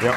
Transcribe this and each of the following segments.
Yep.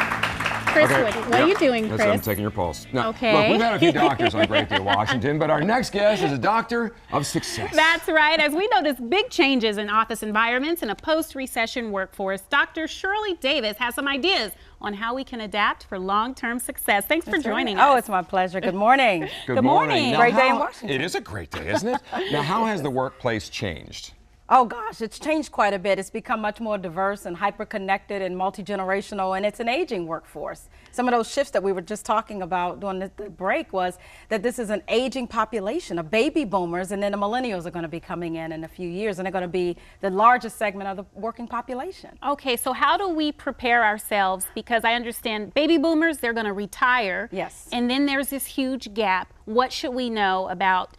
Chris, what are you doing, Chris? I'm taking your pulse. Now, okay. Look, we've had a few doctors on Great Day Washington, but our next guest is a doctor of success. That's right. As we notice big changes in office environments and a post-recession workforce, Dr. Shirley Davis has some ideas on how we can adapt for long-term success. Thanks for joining us. Oh, it's my pleasure. Good morning. Good morning. Now, great day in Washington. It is a great day, isn't it? Now, how has the workplace changed? Oh gosh, it's changed quite a bit. It's become much more diverse and hyper-connected and multi-generational, and it's an aging workforce. Some of those shifts that we were just talking about during the break was that this is an aging population of baby boomers, and then the millennials are going to be coming in a few years, and they're going to be the largest segment of the working population. Okay, so how do we prepare ourselves? Because I understand baby boomers, they're going to retire. Yes. And then there's this huge gap. What should we know about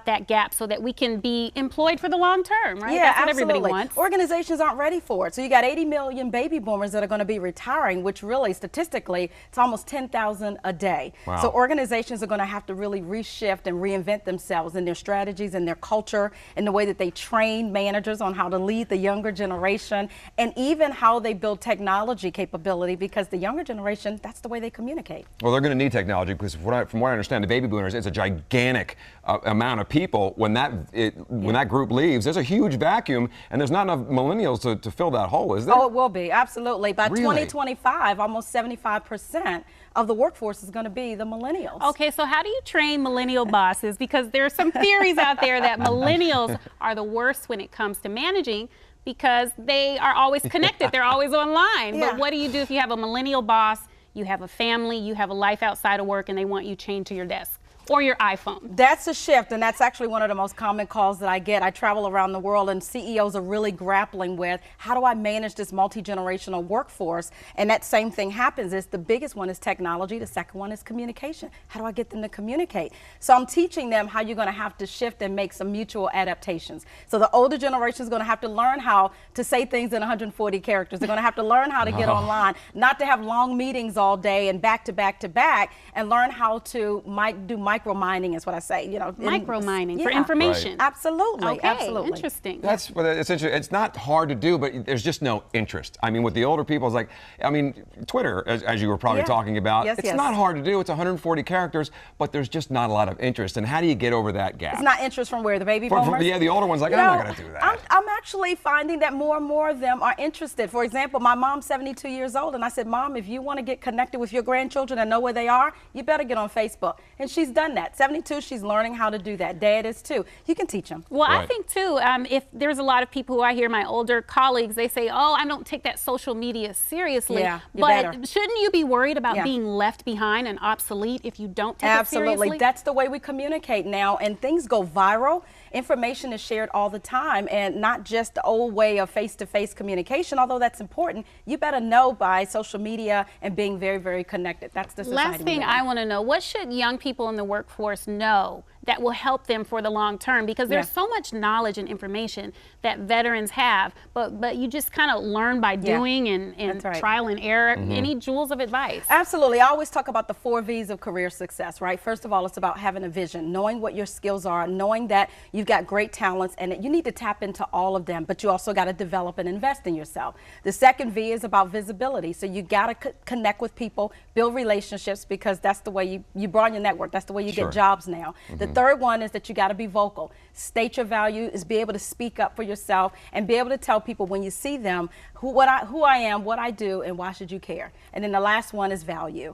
that gap so that we can be employed for the long term, right? Yeah, That's what absolutely. everybody wants. Organizations aren't ready for it. So you got 80 million baby boomers that are going to be retiring, which really statistically, it's almost 10,000 a day. Wow. So organizations are going to have to really reshift and reinvent themselves in their strategies and their culture and the way that they train managers on how to lead the younger generation and even how they build technology capability, because the younger generation, that's the way they communicate. Well, they're going to need technology because from what I understand, the baby boomers, it's a gigantic amount of people. When that group leaves, there's a huge vacuum, and there's not enough millennials to fill that hole, is there? Oh, it will be, absolutely. By Really? 2025, almost 75% of the workforce is going to be the millennials. Okay, so how do you train millennial bosses? Because there are some theories out there that millennials are the worst when it comes to managing, because they are always connected, they're always online. Yeah. But what do you do if you have a millennial boss, you have a family, you have a life outside of work, and they want you chained to your desk or your iPhone? That's a shift, and that's actually one of the most common calls that I get. I travel around the world, and CEOs are really grappling with, how do I manage this multi-generational workforce? And that same thing happens. The biggest one is technology. The second one is communication. How do I get them to communicate? So I'm teaching them how you're going to have to shift and make some mutual adaptations. So the older generation is going to have to learn how to say things in 140 characters. They're going to have to learn how to get online, not to have long meetings all day and back to back to back, and learn how to do micro-mining is what I say, you know. Micro-mining for information. Right. Absolutely, Okay, absolutely. interesting. That's essentially, it's not hard to do, but there's just no interest. I mean, with the older people, it's like, I mean, Twitter, as you were probably talking about, it's not hard to do. It's 140 characters, but there's just not a lot of interest. And how do you get over that gap? It's not interest from where? The baby boomers? Yeah, the older ones, like, I'm not going to do that. I'm actually finding that more and more of them are interested. For example, my mom's 72 years old, and I said, Mom, if you want to get connected with your grandchildren and know where they are, you better get on Facebook. And she's done that. 72, she's learning how to do that. Dad is too. You can teach them. Well, I think too, if there's a lot of people who I hear, my older colleagues, they say, oh, I don't take that social media seriously. Yeah, but shouldn't you be worried about being left behind and obsolete if you don't take it seriously? Absolutely. That's the way we communicate now, and things go viral. Information is shared all the time, and not just the old way of face-to-face communication, although that's important. You better know by social media and being very, very connected. That's the society. Last thing I want to know, what should young people in the workforce know that will help them for the long term? Because there's so much knowledge and information that veterans have, but you just kind of learn by doing and trial and error. Any jewels of advice? Absolutely. I always talk about the 4 V's of career success, right? First of all, it's about having a vision, knowing what your skills are, knowing that you've got great talents and that you need to tap into all of them, but you also got to develop and invest in yourself. The second V is about visibility. So you got to connect with people, build relationships, because that's the way you broaden your network. That's the way you get jobs now. The third one is that you got to be vocal. State your value, is be able to speak up for yourself and be able to tell people when you see them who I am, what I do, and why should you care. And then the last one is value.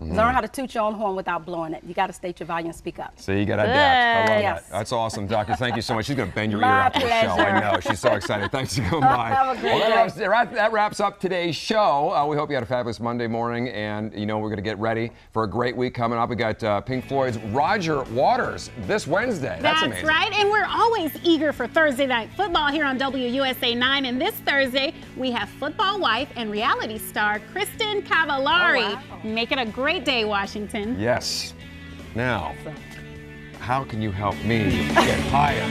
Learn how to toot your own horn without blowing it. You got to state your value and speak up. So you got to adapt. I love that. That's awesome, Doctor. Thank you so much. She's going to bend your ear out for the show. I know. She's so excited. Thanks for coming by. Have a great day. That wraps up today's show. We hope you had a fabulous Monday morning, and you know we're going to get ready for a great week coming up. We got Pink Floyd's Roger Waters this Wednesday. That's amazing. That's right, and we're always eager for Thursday Night Football here on WUSA 9. And this Thursday, we have football wife and reality star Kristen Cavallari. Make it a great day, Washington. Yes. Now, how can you help me get higher?